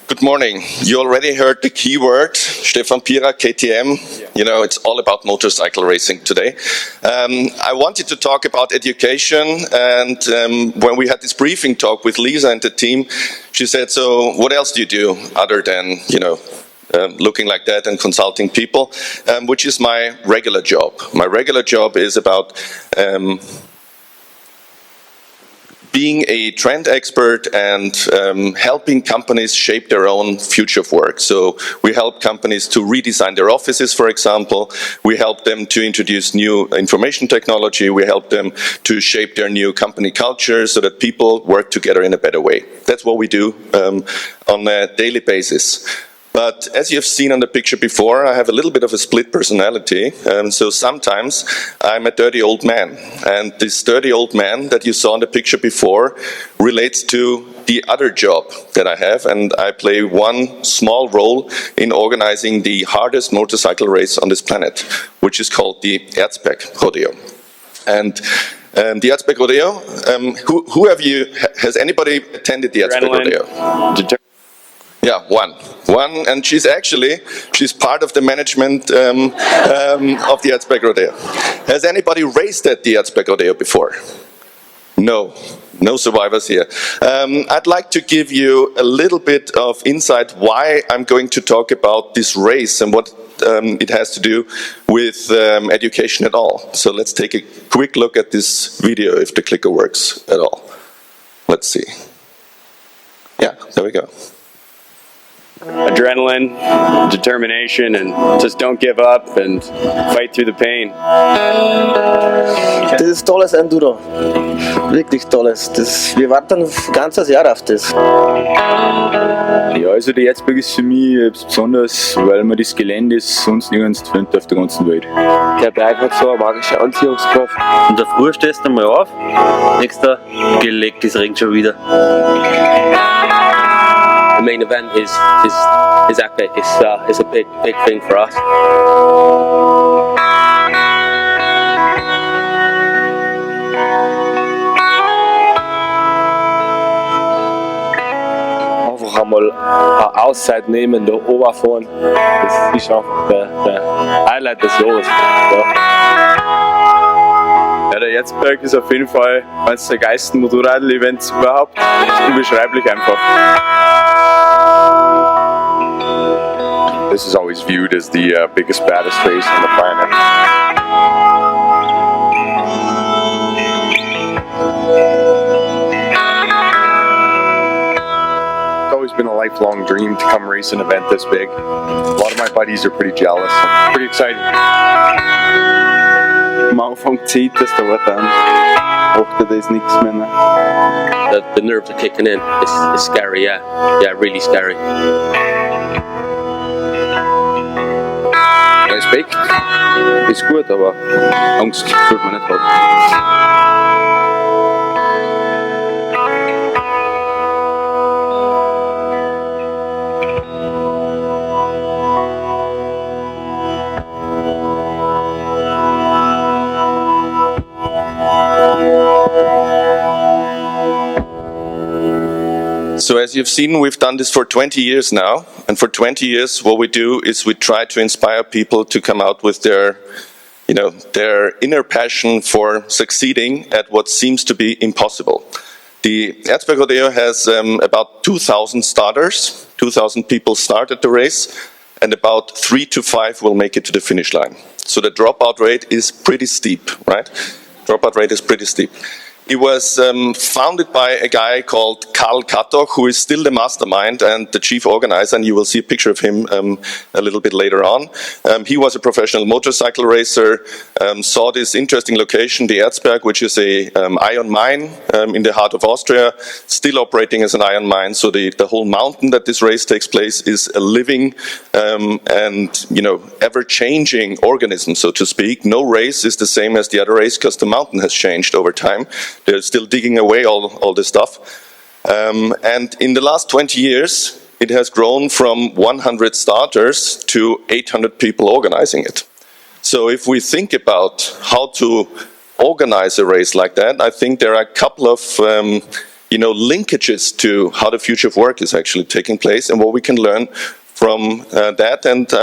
Good morning. You already heard the keyword, Stefan Pira, KTM. You know, it's all about motorcycle racing today. I wanted to talk about education, and when we had this briefing talk with Lisa and the team, she said, so what else do you do other than, you know, looking like that and consulting people, which is my regular job. My regular job is about being a trend expert and helping companies shape their own future of work. So we help companies to redesign their offices, for example. We help them to introduce new information technology. We help them to shape their new company culture so that people work together in a better way. That's what we do on a daily basis. But as you've seen on the picture before, I have a little bit of a split personality. So sometimes I'm a dirty old man. And this dirty old man that you saw in the picture before relates to the other job that I have. And I play one small role in organizing the hardest motorcycle race on this planet, which is called the Erzberg Rodeo. And the Erzberg Rodeo, has anybody attended the Erzberg Rodeo? Yeah, one, and she's part of the management of the Erzberg Rodeo. Has anybody raced at the Erzberg Rodeo before? No survivors here. I'd like to give you a little bit of insight why I'm going to talk about this race and what it has to do with education at all. So let's take a quick look at this video if the clicker works at all. Let's see. Yeah, there we go. Adrenaline, determination, and just don't give up and fight through the pain. Das ist tolles Enduro, wirklich tolles. Wir warten ein ganzes Jahr auf das. Ja, also die Erzberg ist für mich besonders, weil man das Gelände sonst nirgends findet auf der ganzen Welt. Der Berg hat so eine magische Anziehungskraft. Und der Früh stehst du einmal auf, nächster gelegt, es regnet schon wieder. The main event is epic. It's a big thing for us. Einfach einmal eine Auszeit nehmen, da runterfahren. Das ist einfach der Highlight des Jahres. Ja, der Erzberg ist auf jeden Fall eines der geilsten Motorradl-Events überhaupt. Das ist unbeschreiblich einfach. This is always viewed as the biggest, baddest race on the planet. It's always been a lifelong dream to come race an event this big. A lot of my buddies are pretty jealous. I'm pretty excited. Am Anfang zieht es da dann. Achte, da ist nichts mehr. Ne? The nerves are kicking in. It's scary, yeah. Yeah, really scary. Respekt ist gut, aber Angst sollte man nicht haben. So as you've seen, we've done this for 20 years now. And for 20 years, what we do is we try to inspire people to come out with their inner passion for succeeding at what seems to be impossible. The Erzberg Rodeo has about 2,000 starters. 2,000 people start at the race, and about 3 to 5 will make it to the finish line. So the dropout rate is pretty steep, right? Dropout rate is pretty steep. It was founded by a guy called Karl Katoch, who is still the mastermind and the chief organizer, and you will see a picture of him a little bit later on. He was a professional motorcycle racer, saw this interesting location, the Erzberg, which is a iron mine in the heart of Austria, still operating as an iron mine. So the whole mountain that this race takes place is a living and ever-changing organism, so to speak. No race is the same as the other race because the mountain has changed over time. They're still digging away all this stuff. And in the last 20 years, it has grown from 100 starters to 800 people organizing it. So if we think about how to organize a race like that, I think there are a couple of linkages to how the future of work is actually taking place and what we can learn from that. And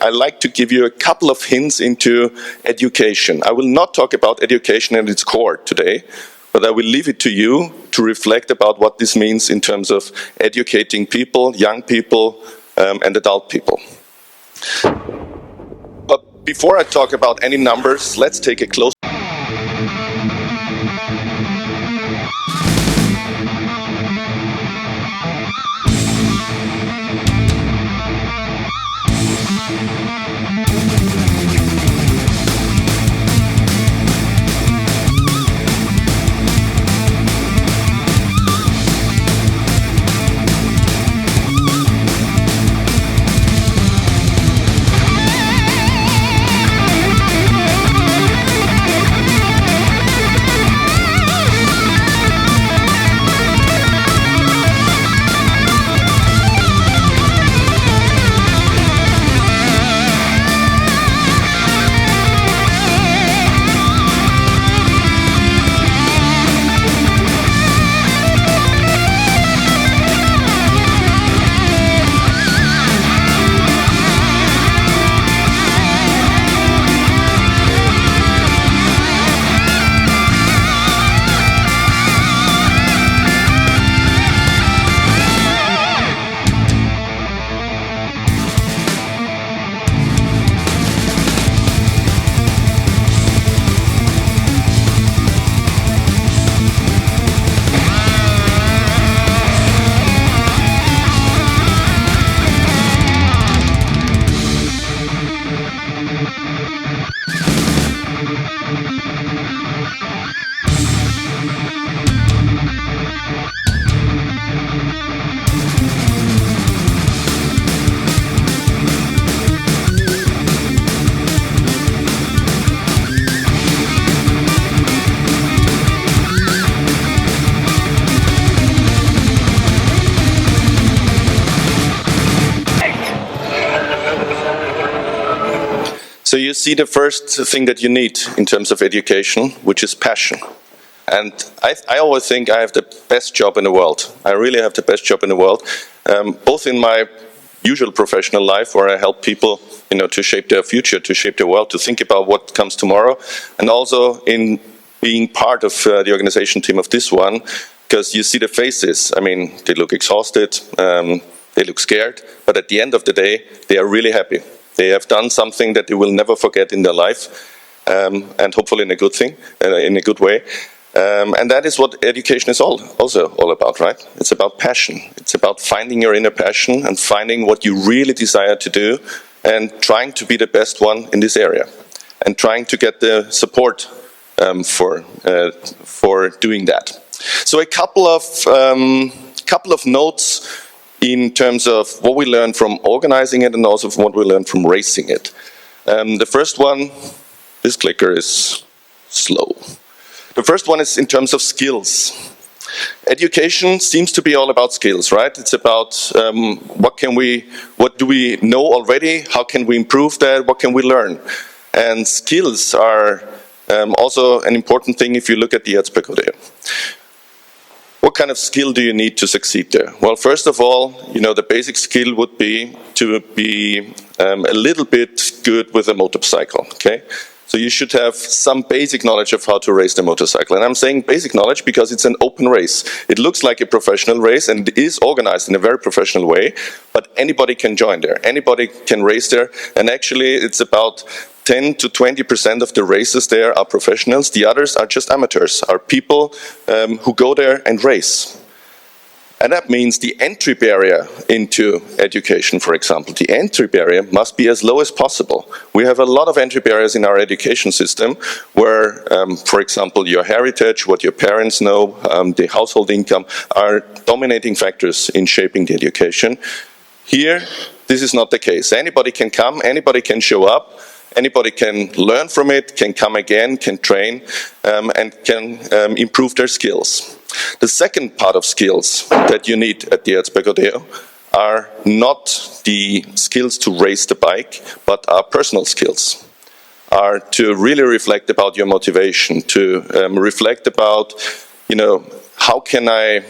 I like to give you a couple of hints into education. I will not talk about education at its core today, but I will leave it to you to reflect about what this means in terms of educating people, young people, and adult people. But before I talk about any numbers, let's take a close So you see the first thing that you need in terms of education, which is passion. And I always think I have the best job in the world. I really have the best job in the world, both in my usual professional life where I help people, to shape their future, to shape their world, to think about what comes tomorrow, and also in being part of the organization team of this one, because you see the faces. I mean, they look exhausted, they look scared, but at the end of the day, they are really happy. They have done something that they will never forget in their life, and hopefully in a good thing, in a good way. And that is what education is also all about, right? It's about passion. It's about finding your inner passion and finding what you really desire to do and trying to be the best one in this area and trying to get the support for doing that. So a couple of notes in terms of what we learned from organizing it and also what we learned from racing it. The first one, this clicker is slow. The first one is in terms of skills. Education seems to be all about skills, right? It's about what do we know already? How can we improve that? What can we learn? And skills are also an important thing if you look at the Erzberg rodeo. What kind of skill do you need to succeed there? Well, first of all, the basic skill would be to be a little bit good with a motorcycle, okay? So you should have some basic knowledge of how to race the motorcycle. And I'm saying basic knowledge because it's an open race. It looks like a professional race and it is organized in a very professional way, but anybody can join there. Anybody can race there. And actually it's about 10 to 20% of the racers there are professionals. The others are just amateurs, are people who go there and race. And that means the entry barrier into education, for example, the entry barrier must be as low as possible. We have a lot of entry barriers in our education system where, for example, your heritage, what your parents know, the household income are dominating factors in shaping the education. Here, this is not the case. Anybody can come, anybody can show up, anybody can learn from it, can come again, can train, and can improve their skills. The second part of skills that you need at the Erzberg Rodeo are not the skills to race the bike, but are personal skills. Are to really reflect about your motivation, to reflect about, how can I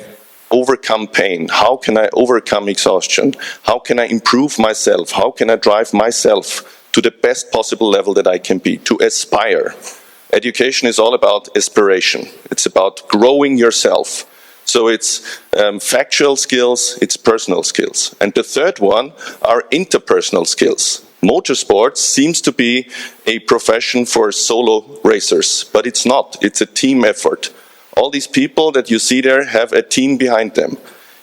overcome pain? How can I overcome exhaustion? How can I improve myself? How can I drive myself to the best possible level that I can be, to aspire? Education is all about aspiration. It's about growing yourself. So it's factual skills, it's personal skills. And the third one are interpersonal skills. Motorsports seems to be a profession for solo racers, but it's not. It's a team effort. All these people that you see there have a team behind them.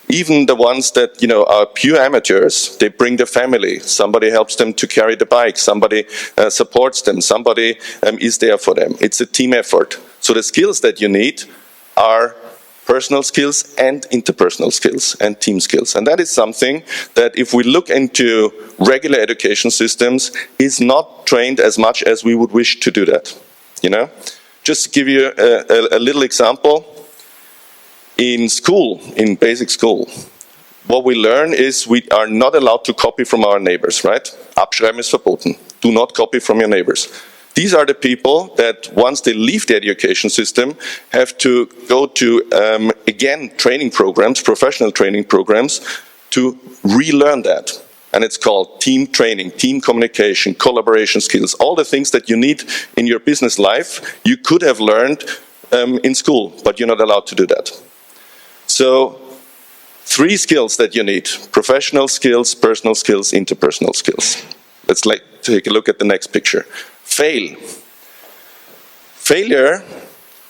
Even the ones that are pure amateurs, they bring their family. Somebody helps them to carry the bike. Somebody supports them. Somebody is there for them. It's a team effort. So the skills that you need are personal skills and interpersonal skills and team skills. And that is something that if we look into regular education systems is not trained as much as we would wish to do that. Just to give you a little example. In school, in basic school, what we learn is we are not allowed to copy from our neighbors, right? Abschreiben ist verboten. Do not copy from your neighbors. These are the people that once they leave the education system have to go to, again, training programs, professional training programs, to relearn that. And it's called team training, team communication, collaboration skills, all the things that you need in your business life, you could have learned in school, but you're not allowed to do that. So, 3 skills that you need: professional skills, personal skills, interpersonal skills. Let's take a look at the next picture. Fail. Failure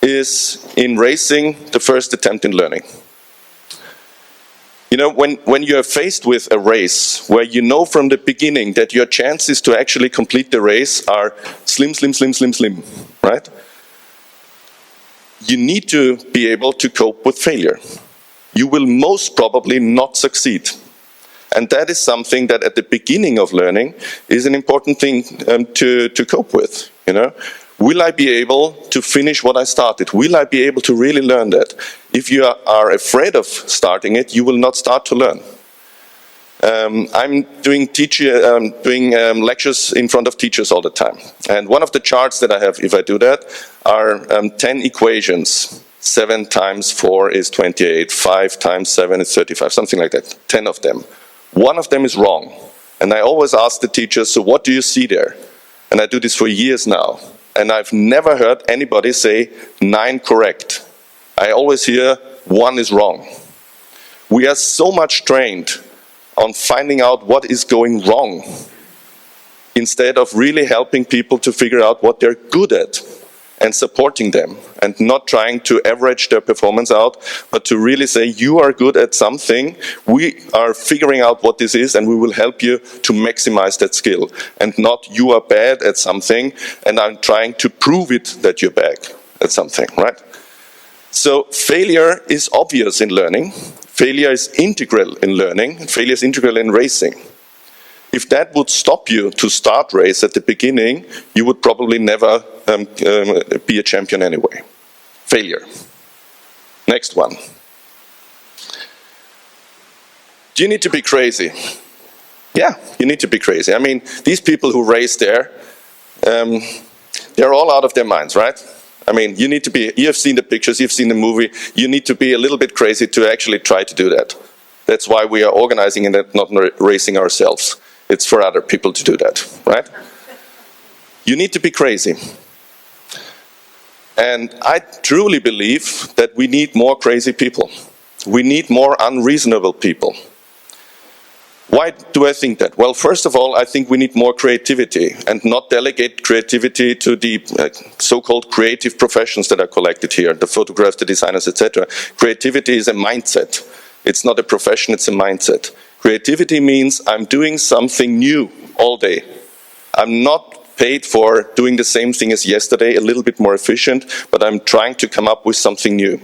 is, in racing, the first attempt in learning. When you are faced with a race where you know from the beginning that your chances to actually complete the race are slim, right? You need to be able to cope with failure. You will most probably not succeed. And that is something that at the beginning of learning is an important thing to cope with. Will I be able to finish what I started? Will I be able to really learn that? If you are afraid of starting it, you will not start to learn. I'm doing lectures in front of teachers all the time. And one of the charts that I have, if I do that, are 10 equations. 7 times 4 is 28, 5 times 7 is 35, something like that, 10 of them. One of them is wrong. And I always ask the teachers, so what do you see there? And I do this for years now. And I've never heard anybody say 9 correct. I always hear 1 is wrong. We are so much trained on finding out what is going wrong instead of really helping people to figure out what they're good at and supporting them and not trying to average their performance out, but to really say, you are good at something, we are figuring out what this is and we will help you to maximize that skill, and not you are bad at something and I'm trying to prove it that you're bad at something, right? So failure is obvious in learning, failure is integral in learning, failure is integral in racing. If that would stop you to start race at the beginning, you would probably never be a champion anyway. Failure. Next one. Do you need to be crazy? Yeah, you need to be crazy. I mean, these people who race there, they're all out of their minds, right? I mean, you need to be, you have seen the pictures, you've seen the movie, you need to be a little bit crazy to actually try to do that. That's why we are organizing and not racing ourselves. It's for other people to do that, right? You need to be crazy. And I truly believe that we need more crazy people. We need more unreasonable people. Why do I think that? Well, first of all, I think we need more creativity and not delegate creativity to the so-called creative professions that are collected here, the photographers, the designers, etc. Creativity is a mindset. It's not a profession, it's a mindset. Creativity means I'm doing something new all day. I'm not paid for doing the same thing as yesterday, a little bit more efficient, but I'm trying to come up with something new.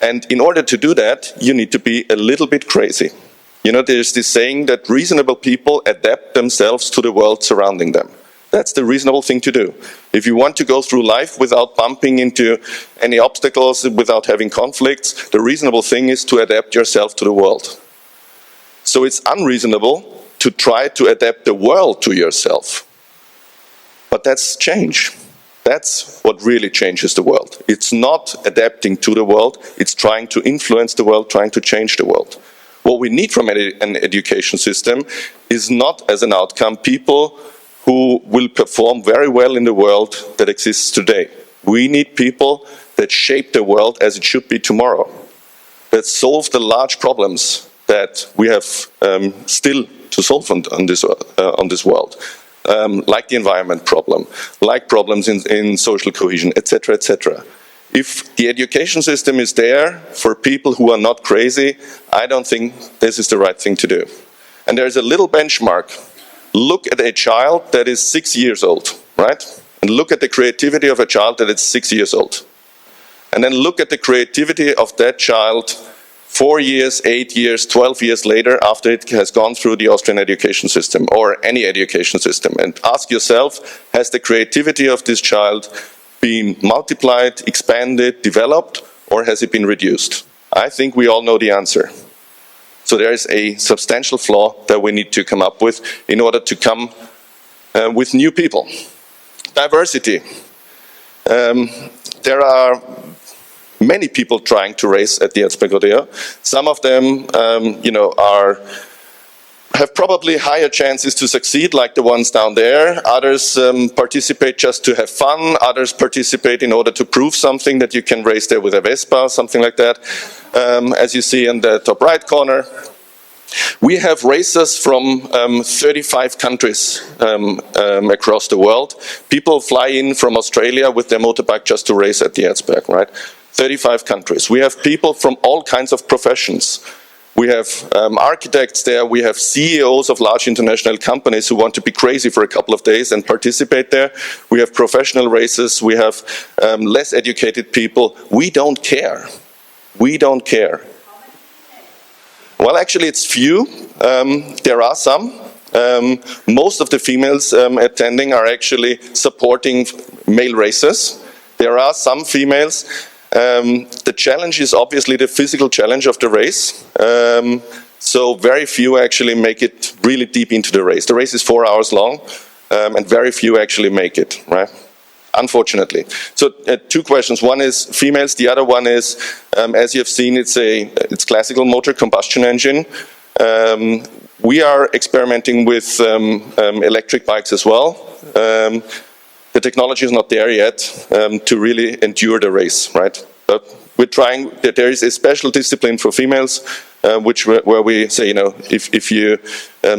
And in order to do that, you need to be a little bit crazy. You know, there's this saying that reasonable people adapt themselves to the world surrounding them. That's the reasonable thing to do. If you want to go through life without bumping into any obstacles, without having conflicts, the reasonable thing is to adapt yourself to the world. So it's unreasonable to try to adapt the world to yourself. But that's change. That's what really changes the world. It's not adapting to the world, it's trying to influence the world, trying to change the world. What we need from an education system is not as an outcome people who will perform very well in the world that exists today. We need people that shape the world as it should be tomorrow, that solve the large problems that we have still to solve on this world, like the environment problem, like problems in social cohesion, etc., etc. If the education system is there for people who are not crazy, I don't think this is the right thing to do. And there's a little benchmark. Look at a child that is 6 years old, right? And look at the creativity of a child that is 6 years old. And then look at the creativity of that child 4 years, 8 years, 12 years later after it has gone through the Austrian education system or any education system. And ask yourself, has the creativity of this child been multiplied, expanded, developed, or has it been reduced? I think we all know the answer. So there is a substantial flaw that we need to come up with in order to come with new people. Diversity. There are many people trying to race at the Erzberg Rodeo. Some of them, have probably higher chances to succeed, like the ones down there. Others participate just to have fun. Others participate in order to prove something, that you can race there with a Vespa, something like that, as you see in the top right corner. We have racers from 35 countries across the world. People fly in from Australia with their motorbike just to race at the Erzberg, right? 35 countries. We have people from all kinds of professions. We have architects there, we have CEOs of large international companies who want to be crazy for a couple of days and participate there. We have professional racers, we have less educated people. We don't care. We don't care. Well, actually it's few. There are some. Most of the females attending are actually supporting male racers. There are some females. The challenge is obviously the physical challenge of the race. So very few actually make it really deep into the race. The race is 4 hours long, and very few actually make it, right? Unfortunately. So two questions. One is females. The other one is, as you have seen, it's classical motor combustion engine. We are experimenting with electric bikes as well. The technology is not there yet to really endure the race, right? But we're trying. There is a special discipline for females, where we say, you know, if you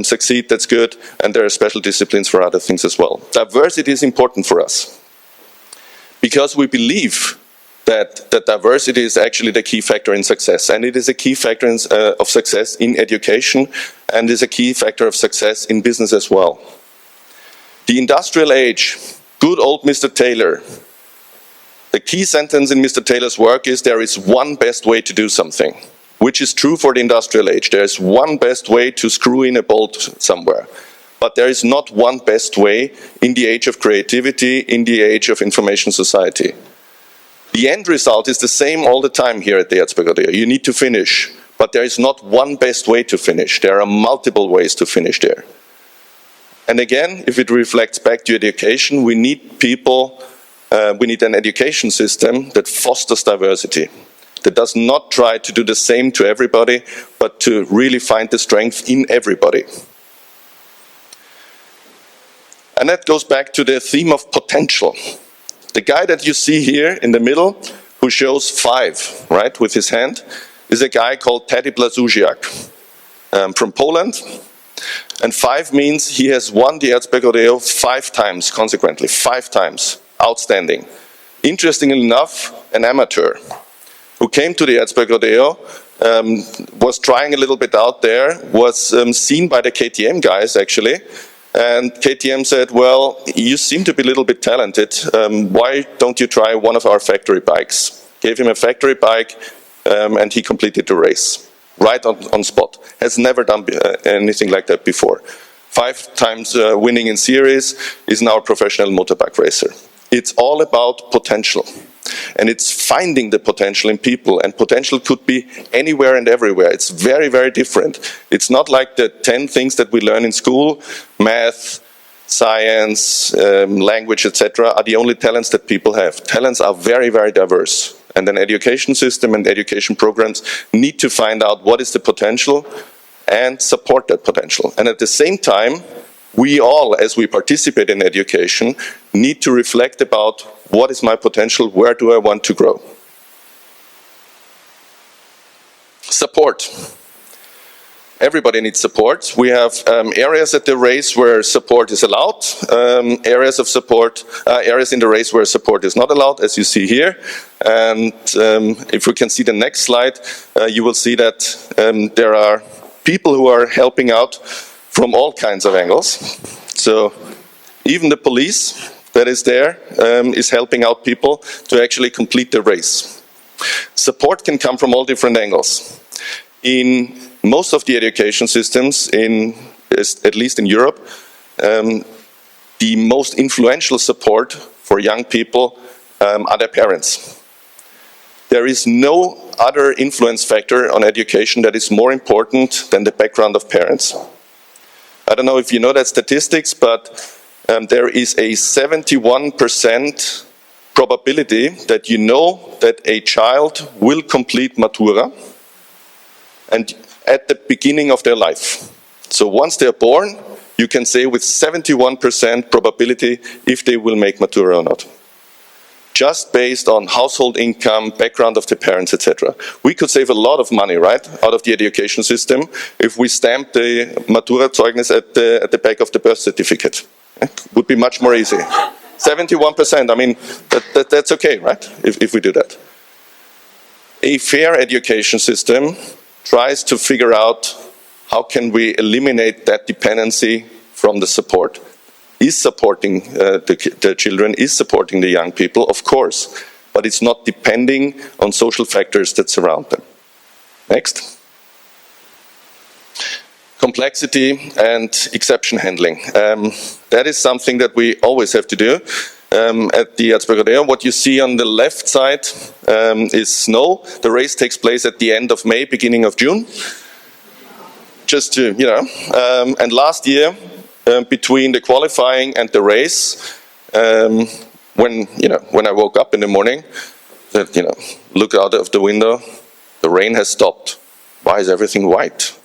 succeed, that's good, and there are special disciplines for other things as well. Diversity is important for us because we believe that diversity is actually the key factor in success, and it is a key factor of success in education, and is a key factor of success in business as well. The industrial age. Good old Mr. Taylor. The key sentence in Mr. Taylor's work is there is one best way to do something, which is true for the industrial age. There is one best way to screw in a bolt somewhere. But there is not one best way in the age of creativity, in the age of information society. The end result is the same all the time here at the Erzberg Rodeo. You need to finish, but there is not one best way to finish. There are multiple ways to finish there. And again, if it reflects back to education, we need people, we need an education system that fosters diversity, that does not try to do the same to everybody, but to really find the strength in everybody. And that goes back to the theme of potential. The guy that you see here in the middle, who shows 5, right, with his hand, is a guy called Teddy Blazusiak from Poland. And 5 means he has won the Erzberg Rodeo 5 times consequently, 5 times. Outstanding. Interestingly enough, an amateur who came to the Erzberg Rodeo, was trying a little bit out there, was seen by the KTM guys actually, and KTM said, well, you seem to be a little bit talented, why don't you try one of our factory bikes? Gave him a factory bike, and he completed the race, right on spot. Has never done anything like that before. 5 times winning in series, is now a professional motorbike racer. It's all about potential. And it's finding the potential in people, and potential could be anywhere and everywhere. It's very, very different. It's not like the 10 things that we learn in school, math, science, language, etc., are the only talents that people have. Talents are very, very diverse. And an education system and education programs need to find out what is the potential and support that potential. And at the same time, we all, as we participate in education, need to reflect about what is my potential, where do I want to grow. Support. Everybody needs support. We have areas at the race where support is allowed, areas in the race where support is not allowed, as you see here. And if we can see the next slide, you will see that there are people who are helping out from all kinds of angles. So even the police that is there is helping out people to actually complete the race. Support can come from all different angles. In most of the education systems, at least in Europe, the most influential support for young people are their parents. There is no other influence factor on education that is more important than the background of parents. I don't know if you know that statistics, but there is a 71% probability that you know that a child will complete Matura and at the beginning of their life. So once they're born, you can say with 71% probability if they will make Matura or not. Just based on household income, background of the parents, etc. We could save a lot of money, right, out of the education system if we stamp the Matura-Zeugnis at the back of the birth certificate. It would be much more easy. 71%, I mean, that's okay, right, if we do that. A fair education system tries to figure out how can we eliminate that dependency from the support. Is supporting the children, is supporting the young people, of course, but it's not depending on social factors that surround them. Next. Complexity and exception handling. That is something that we always have to do at the Erzberg Rodeo. What you see on the left side is snow. The race takes place at the end of May, beginning of June. Just to, and last year, between the qualifying and the race, when I woke up in the morning, look out of the window, the rain has stopped. Why is everything white?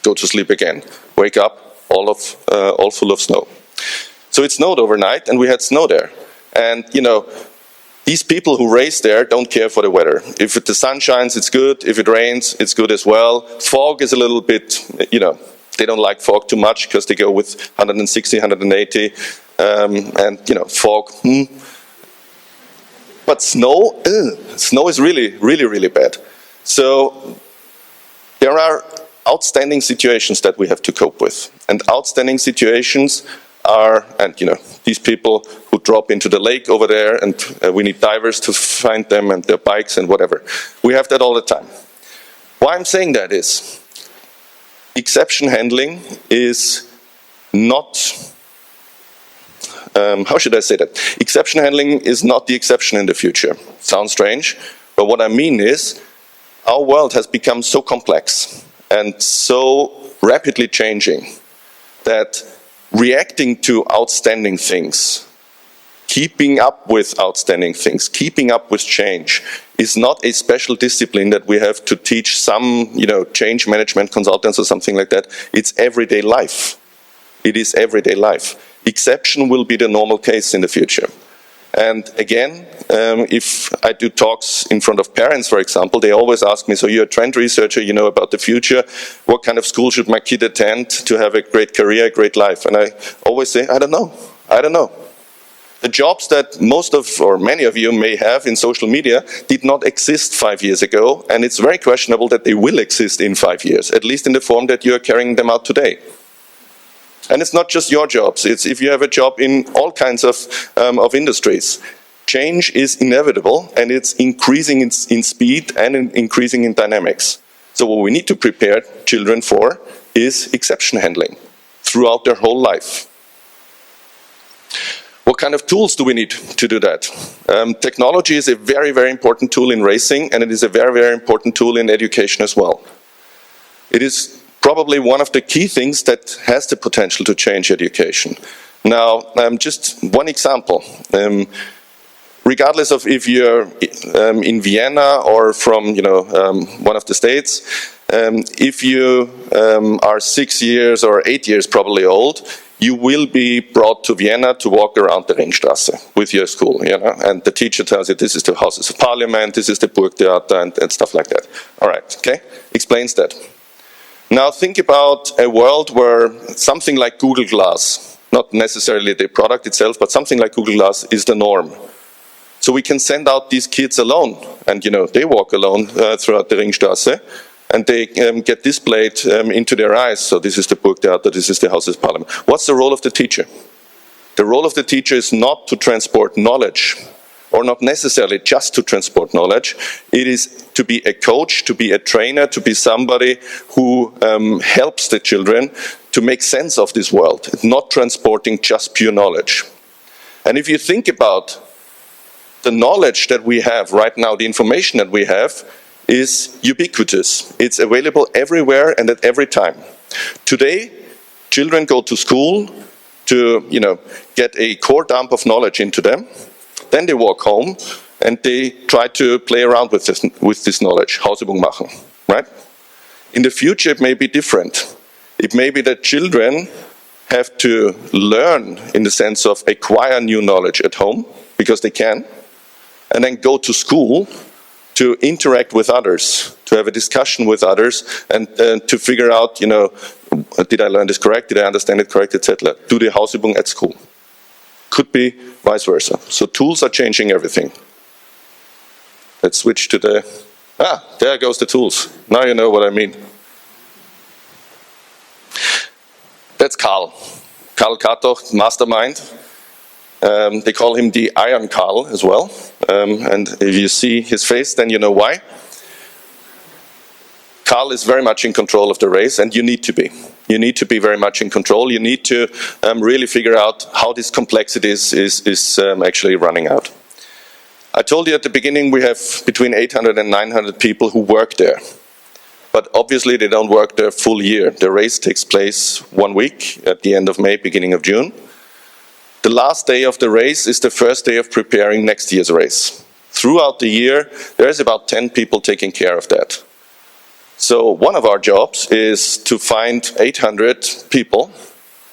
Go to sleep again. Wake up, all full of snow. So it snowed overnight, and we had snow there. And these people who race there don't care for the weather. If the sun shines, it's good. If it rains, it's good as well. Fog is a little bit, they don't like fog too much because they go with 160, 180, and fog. But snow is really, really, really bad. So there are outstanding situations that we have to cope with, and outstanding situations are, these people who drop into the lake over there, and we need divers to find them and their bikes and whatever. We have that all the time. Why I'm saying that is, exception handling is not, how should I say that? Exception handling is not the exception in the future. Sounds strange, but what I mean is, our world has become so complex and so rapidly changing that reacting to outstanding things, keeping up with outstanding things, keeping up with change is not a special discipline that we have to teach some, change management consultants or something like that. It's everyday life. It is everyday life. Exception will be the normal case in the future. And again, if I do talks in front of parents, for example, they always ask me, so you're a trend researcher, you know about the future, what kind of school should my kid attend to have a great career, a great life? And I always say, I don't know. The jobs that most of, or many of you may have in social media did not exist 5 years ago, and it's very questionable that they will exist in 5 years, at least in the form that you're carrying them out today. And it's not just your jobs, it's if you have a job in all kinds of industries. Change is inevitable, and it's increasing in speed and increasing in dynamics. So what we need to prepare children for is exception handling throughout their whole life. What kind of tools do we need to do that? Technology is a very, very important tool in racing, and it is a very, very important tool in education as well. It is probably one of the key things that has the potential to change education. Now, just one example. Regardless of if you're in Vienna or from one of the states, if you are 6 years or 8 years probably old, you will be brought to Vienna to walk around the Ringstraße with your school, and the teacher tells you this is the Houses of Parliament, this is the Burgtheater, and stuff like that. All right, okay, explains that. Now think about a world where something like Google Glass, not necessarily the product itself, but something like Google Glass is the norm. So we can send out these kids alone, and they walk alone throughout the Ringstraße, and they get displayed into their eyes. So this is the Burgtheater, this is the Houses of Parliament. What's the role of the teacher? The role of the teacher is not to transport knowledge, or not necessarily just to transport knowledge. It is to be a coach, to be a trainer, to be somebody who helps the children to make sense of this world, not transporting just pure knowledge. And if you think about the knowledge that we have right now, the information that we have, is ubiquitous. It's available everywhere and at every time. Today, children go to school to, get a core dump of knowledge into them. Then they walk home and they try to play around with this knowledge, Hausübung machen, right? In the future, it may be different. It may be that children have to learn in the sense of acquire new knowledge at home, because they can, and then go to school to interact with others, to have a discussion with others, and to figure out, did I learn this correct, did I understand it correct, etc. Do the Hausübung at school. Could be vice versa. So tools are changing everything. Let's switch to there goes the tools. Now you know what I mean. That's Karl Katoch, mastermind. They call him the Iron Karl as well. And if you see his face, then you know why. Karl is very much in control of the race, and you need to be. You need to be very much in control. You need to really figure out how this complexity is actually running out. I told you at the beginning we have between 800 and 900 people who work there. But obviously they don't work there full year. The race takes place 1 week at the end of May, beginning of June. The last day of the race is the first day of preparing next year's race. Throughout the year, there is about 10 people taking care of that. So one of our jobs is to find 800 people,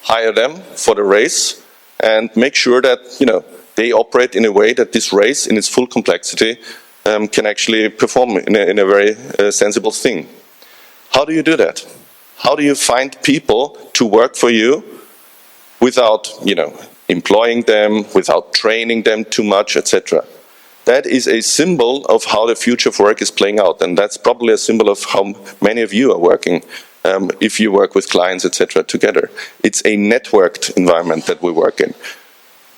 hire them for the race, and make sure that they operate in a way that this race, in its full complexity, can actually perform in a very sensible thing. How do you do that? How do you find people to work for you without, employing them, without training them too much, etc.? That is a symbol of how the future of work is playing out, and that's probably a symbol of how many of you are working, if you work with clients, etc., together. It's a networked environment that we work in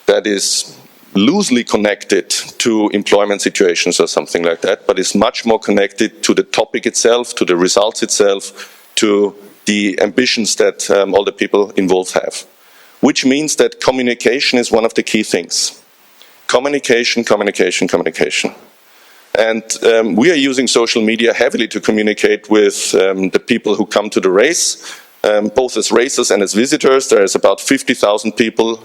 that is loosely connected to employment situations or something like that, but is much more connected to the topic itself, to the results itself, to the ambitions that all the people involved have. Which means that communication is one of the key things. Communication, communication, communication. And we are using social media heavily to communicate with the people who come to the race, both as racers and as visitors. There is about 50,000 people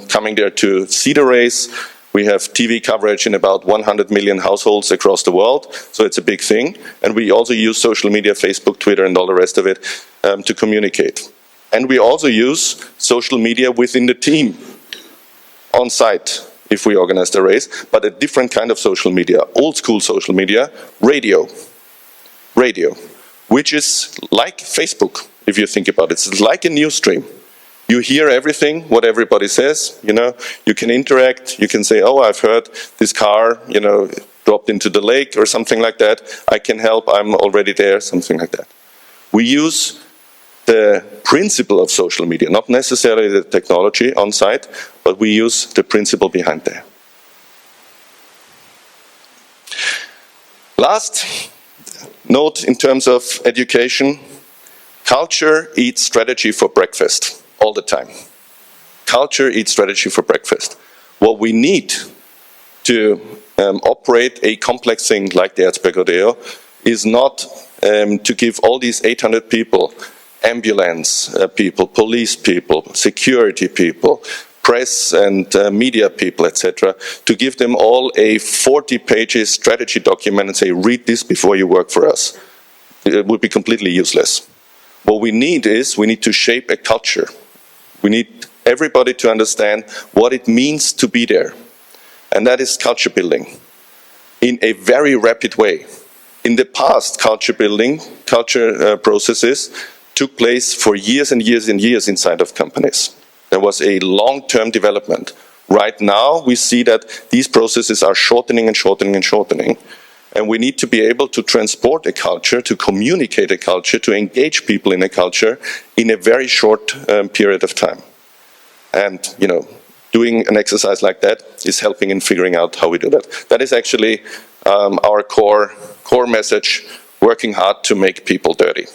coming there to see the race. We have TV coverage in about 100 million households across the world, so it's a big thing. And we also use social media, Facebook, Twitter, and all the rest of it to communicate. And we also use social media within the team, on site, if we organize the race, but a different kind of social media, old school social media, radio, which is like Facebook, if you think about it. It's like a news stream. You hear everything, what everybody says, you can interact, you can say, oh, I've heard this car, dropped into the lake or something like that. I can help, I'm already there, something like that. We use the principle of social media, not necessarily the technology on site, but we use the principle behind there. Last note in terms of education, culture eats strategy for breakfast all the time. Culture eats strategy for breakfast. What we need to operate a complex thing like the Erzberg Rodeo is not to give all these 800 people, ambulance people, police people, security people, press and media people, etc., to give them all a 40-page strategy document and say, read this before you work for us. It would be completely useless. What we need to shape a culture. We need everybody to understand what it means to be there. And that is culture building in a very rapid way. In the past, culture building, culture processes took place for years and years and years inside of companies. There was a long-term development. Right now, we see that these processes are shortening and shortening and shortening. And we need to be able to transport a culture, to communicate a culture, to engage people in a culture in a very short period of time. And, doing an exercise like that is helping in figuring out how we do that. That is actually our core message, working hard to make people dirty.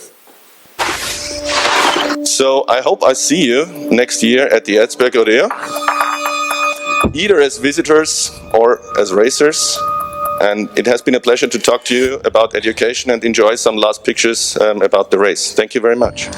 So I hope I see you next year at the Erzberg Rodeo, either as visitors or as racers. And it has been a pleasure to talk to you about education and enjoy some last pictures about the race. Thank you very much.